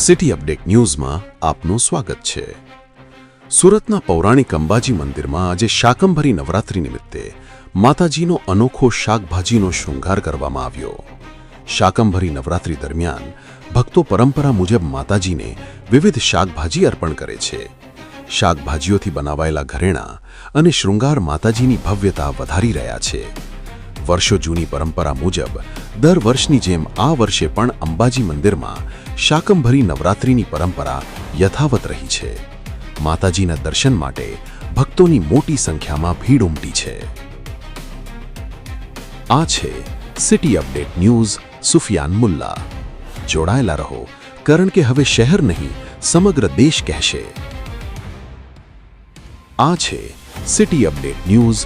City update ન્યૂઝમાં આપનું સ્વાગત છે। સુરતના પૌરાણિક અંબાજી મંદિરમાં આજે શાકંભરી નવરાત્રી નિમિત્તે માતાજીનો અનોખો શાકભાજીનો શૃંગાર કરવામાં આવ્યો। શાકંભરી નવરાત્રી દરમિયાન ભક્તો પરંપરા મુજબ માતાજીને વિવિધ શાકભાજી અર્પણ કરે છે। શાકભાજીઓથી બનાવાયેલા ઘરેણાં અને શૃંગાર માતાજીની ભવ્યતા વધારી રહ્યા છે। વર્ષો જૂની પરંપરા મુજબ દર વર્ષની જેમ આ વર્ષે પણ અંબાજી મંદિરમાં શાકંભરી નવરાત્રિની પરંપરા યથાવત રહી છે। માતાજીના દર્શન માટે ભક્તોની મોટી સંખ્યામાં ભીડ ઉમટી છે। આ છે city update news Sufiyan Mulla. જોડાયેલા રહો, કારણ કે હવે શહેર નહીં સમગ્ર દેશ કહેશે। આ છે સિટી અપડેટ ન્યૂઝ